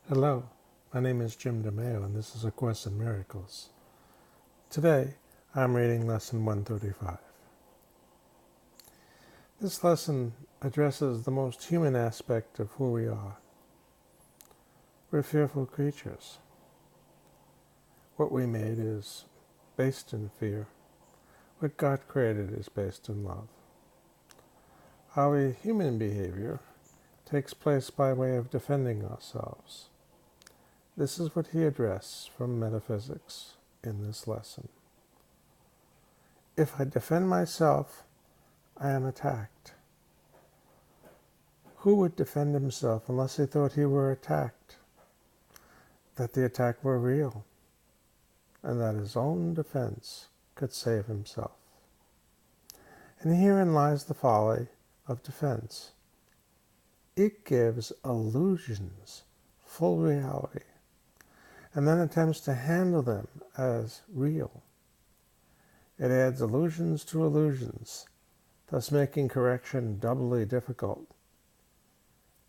Hello, my name is Jim DeMeo and this is A Course in Miracles. Today, I'm reading Lesson 135. This lesson addresses the most human aspect of who we are. We're fearful creatures. What we made is based in fear. What God created is based in love. Our human behavior takes place by way of defending ourselves. This is what he addressed from metaphysics in this lesson. If I defend myself, I am attacked. Who would defend himself unless he thought he were attacked? That the attack were real, and that his own defense could save himself. And herein lies the folly of defense. It gives illusions full reality, and then attempts to handle them as real. It adds illusions to illusions, thus making correction doubly difficult.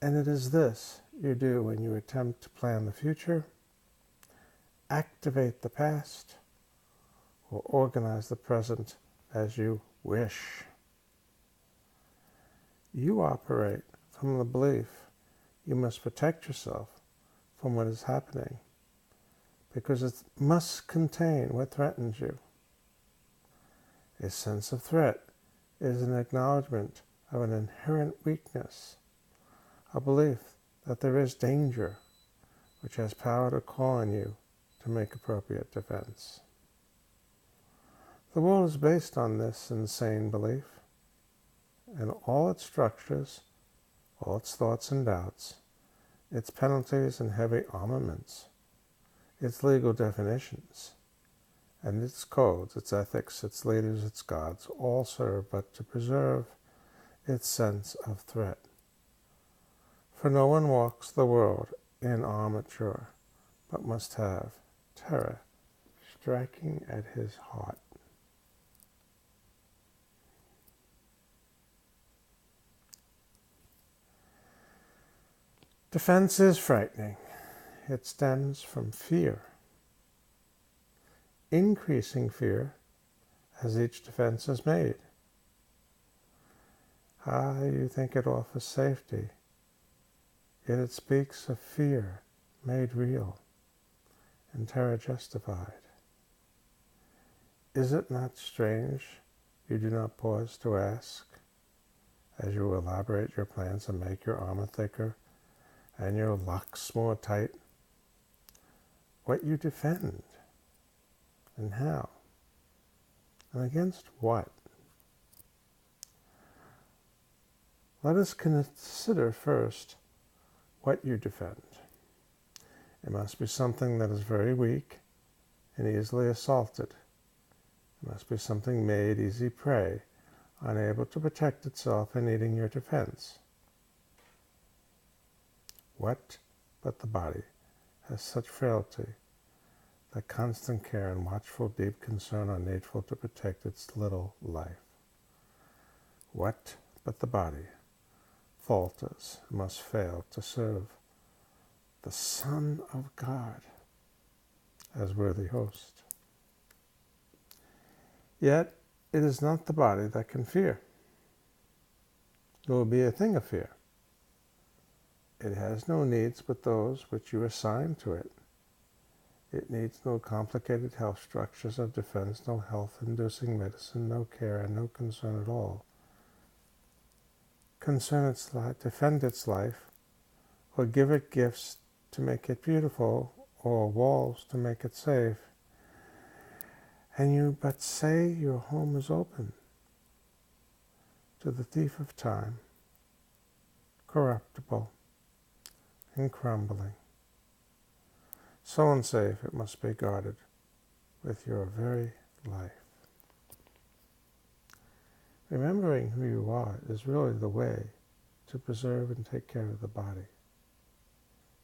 And it is this you do when you attempt to plan the future, activate the past, or organize the present as you wish. You operate from the belief you must protect yourself from what is happening, because it must contain what threatens you. A sense of threat is an acknowledgement of an inherent weakness, a belief that there is danger, which has power to call on you to make appropriate defense. The world is based on this insane belief, and all its structures, all its thoughts and doubts, its penalties and heavy armaments, its legal definitions, and its codes, its ethics, its leaders, its gods, all serve but to preserve its sense of threat. For no one walks the world in armature, but must have terror striking at his heart. Defense is frightening. It stems from fear. Increasing fear as each defense is made. You think it offers safety, yet it speaks of fear made real and terror justified. Is it not strange you do not pause to ask, as you elaborate your plans and make your armor thicker and your locks more tight, what you defend and how, and against what? Let us consider first what you defend. It must be something that is very weak and easily assaulted. It must be something made easy prey, unable to protect itself and needing your defense. What but the body has such frailty that constant care and watchful deep concern are needful to protect its little life? What but the body falters and must fail to serve the Son of God as worthy host? Yet it is not the body that can fear, nor be a thing of fear. It has no needs but those which you assign to it. It needs no complicated health structures of defense, no health-inducing medicine, no care, and no concern at all. Concern its life, defend its life, or give it gifts to make it beautiful, or walls to make it safe. And you but say your home is open to the thief of time, corruptible and crumbling. So unsafe it must be guarded with your very life. Remembering who you are is really the way to preserve and take care of the body.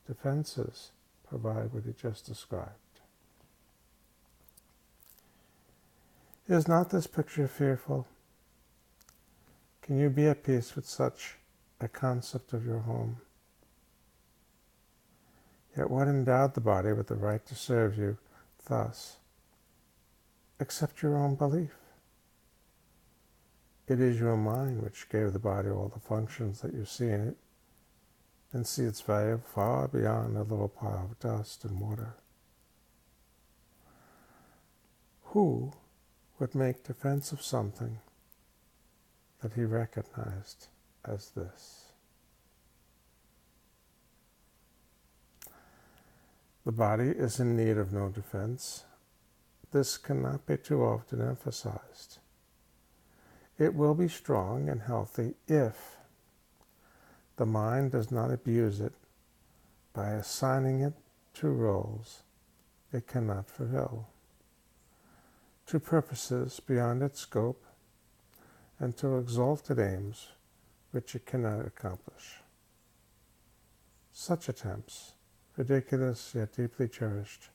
Defenses provide what he just described. Is not this picture fearful? Can you be at peace with such a concept of your home? Yet what endowed the body with the right to serve you thus, except your own belief? It is your mind which gave the body all the functions that you see in it, and see its value far beyond a little pile of dust and water. Who would make defense of something that he recognized as this? The body is in need of no defense. This cannot be too often emphasized. It will be strong and healthy if the mind does not abuse it by assigning it to roles it cannot fulfill, to purposes beyond its scope, and to exalted aims which it cannot accomplish. Such attempts, ridiculous yet deeply cherished,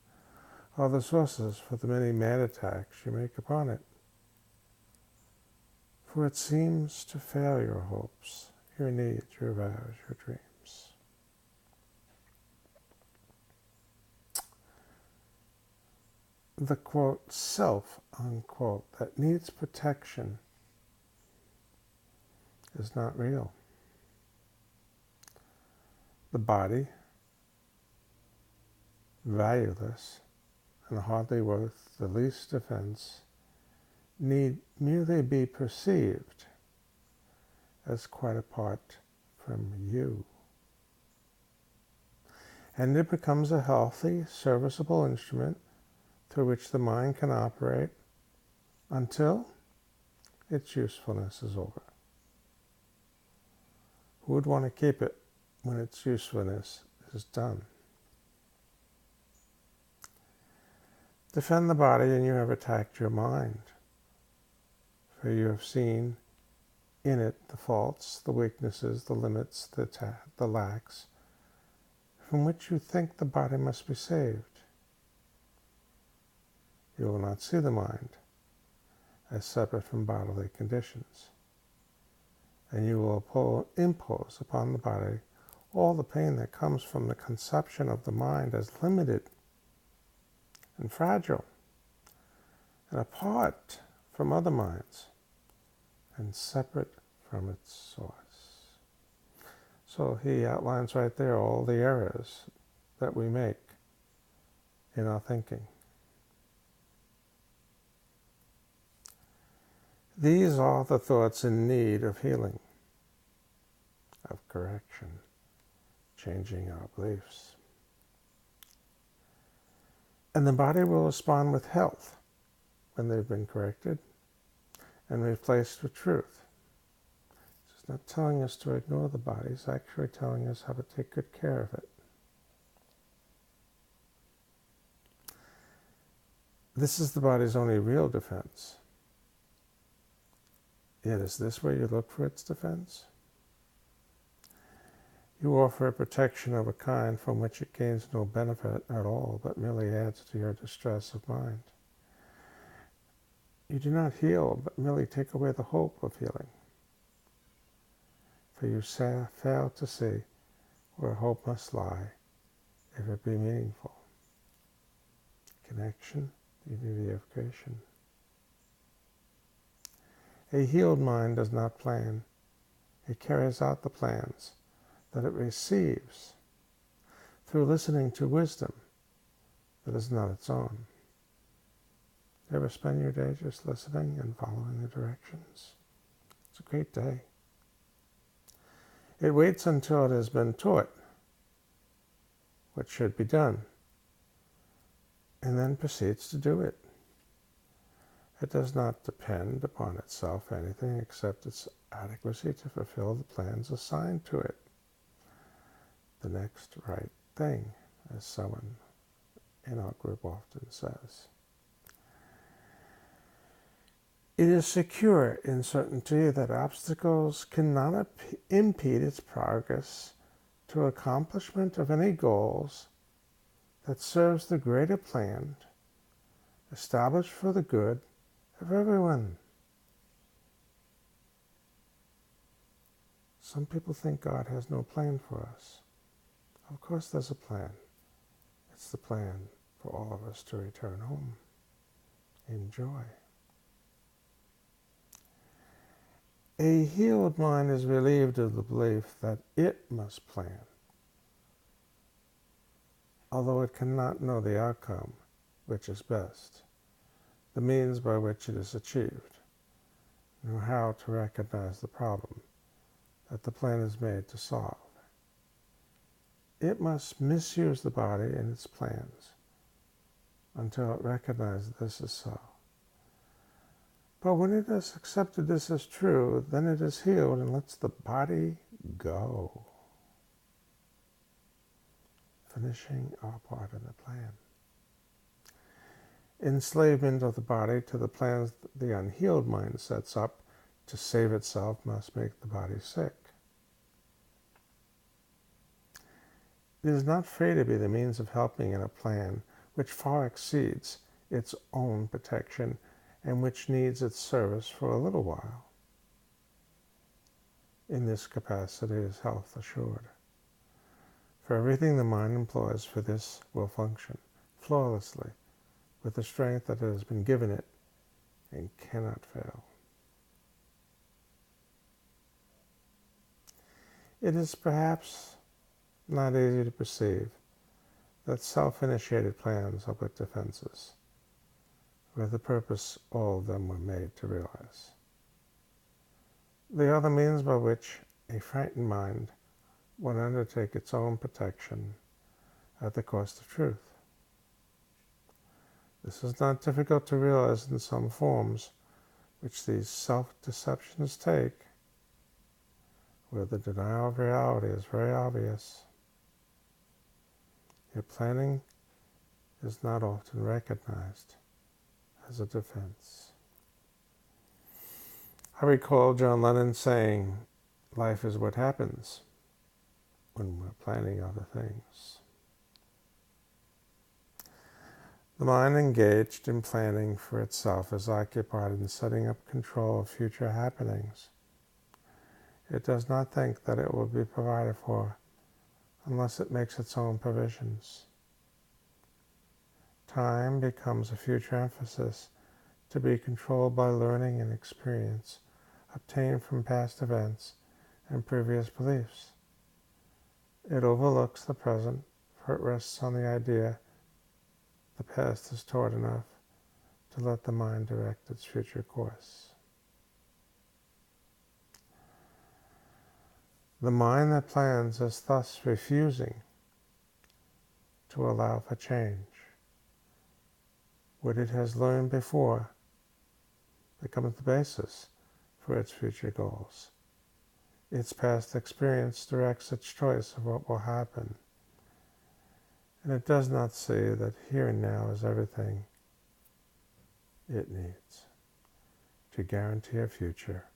are the sources for the many mad attacks you make upon it. For it seems to fail your hopes, your needs, your vows, your dreams. The quote, self, unquote, that needs protection is not real. The body, valueless and hardly worth the least defense, need merely be perceived as quite apart from you. And it becomes a healthy, serviceable instrument through which the mind can operate until its usefulness is over. Who would want to keep it when its usefulness is done? Defend the body and you have attacked your mind, for you have seen in it the faults, the weaknesses, the limits, the lacks, from which you think the body must be saved. You will not see the mind as separate from bodily conditions, and you will impose upon the body all the pain that comes from the conception of the mind as limited and fragile and apart from other minds and separate from its source. So he outlines right there all the errors that we make in our thinking. These are the thoughts in need of healing, of correction, changing our beliefs. And the body will respond with health when they've been corrected and replaced with truth. It's not telling us to ignore the body, it's actually telling us how to take good care of it. This is the body's only real defense. Yet is this where you look for its defense? You offer a protection of a kind from which it gains no benefit at all, but merely adds to your distress of mind. You do not heal, but merely take away the hope of healing. For you fail to see where hope must lie if it be meaningful. Connection, unity of creation. A healed mind does not plan. It carries out the plans that it receives through listening to wisdom that is not its own. You ever spend your day just listening and following the directions? It's a great day. It waits until it has been taught what should be done, and then proceeds to do it. It does not depend upon itself anything except its adequacy to fulfill the plans assigned to it. The next right thing, as someone in our group often says. It is secure in certainty that obstacles cannot impede its progress to accomplishment of any goals that serves the greater plan established for the good of everyone. Some people think God has no plan for us. Of course there's a plan. It's the plan for all of us to return home in joy. A healed mind is relieved of the belief that it must plan, although it cannot know the outcome, which is best, the means by which it is achieved, nor how to recognize the problem that the plan is made to solve. It must misuse the body and its plans until it recognizes this is so. But when it has accepted this as true, then it is healed and lets the body go, finishing our part in the plan. Enslavement of the body to the plans the unhealed mind sets up to save itself must make the body sick. It is not free to be the means of helping in a plan which far exceeds its own protection and which needs its service for a little while. In this capacity is health assured. For everything the mind employs for this will function flawlessly with the strength that has been given it and cannot fail. It is perhaps not easy to perceive that self-initiated plans are but defenses, with the purpose all of them were made to realize. They are the means by which a frightened mind will undertake its own protection at the cost of truth. This is not difficult to realize in some forms which these self-deceptions take, where the denial of reality is very obvious. Yet planning is not often recognized as a defense. I recall John Lennon saying, "Life is what happens when we're planning other things." The mind engaged in planning for itself is occupied in setting up control of future happenings. It does not think that it will be provided for unless it makes its own provisions. Time becomes a future emphasis to be controlled by learning and experience obtained from past events and previous beliefs. It overlooks the present, for it rests on the idea the past is taught enough to let the mind direct its future course. The mind that plans is thus refusing to allow for change. What it has learned before becomes the basis for its future goals. Its past experience directs its choice of what will happen, and it does not see that here and now is everything it needs to guarantee a future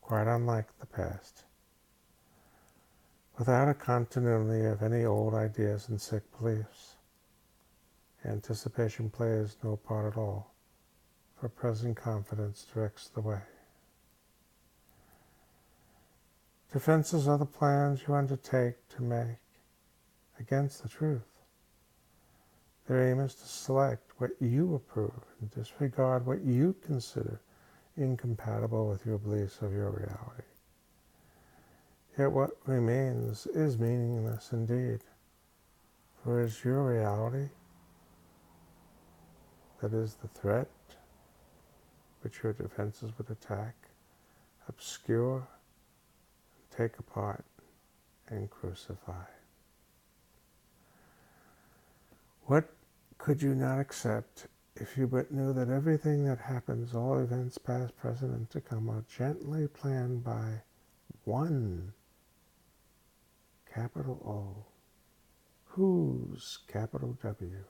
quite unlike the past, without a continuity of any old ideas and sick beliefs. Anticipation plays no part at all, for present confidence directs the way. Defenses are the plans you undertake to make against the truth. Their aim is to select what you approve and disregard what you consider incompatible with your beliefs of your reality. Yet what remains is meaningless indeed, for is your reality, that is the threat which your defenses would attack, obscure, take apart, and crucify. What could you not accept if you but knew that everything that happens, all events past, present, and to come, are gently planned by one capital O, whose capital W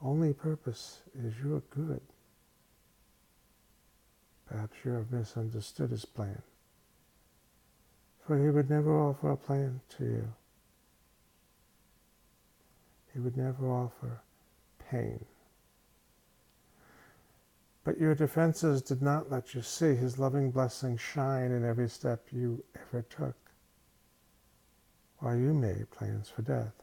only purpose is your good? Perhaps you have misunderstood his plan, for he would never offer a plan to you. He would never offer pain. But your defenses did not let you see his loving blessing shine in every step you ever took, while you made plans for death.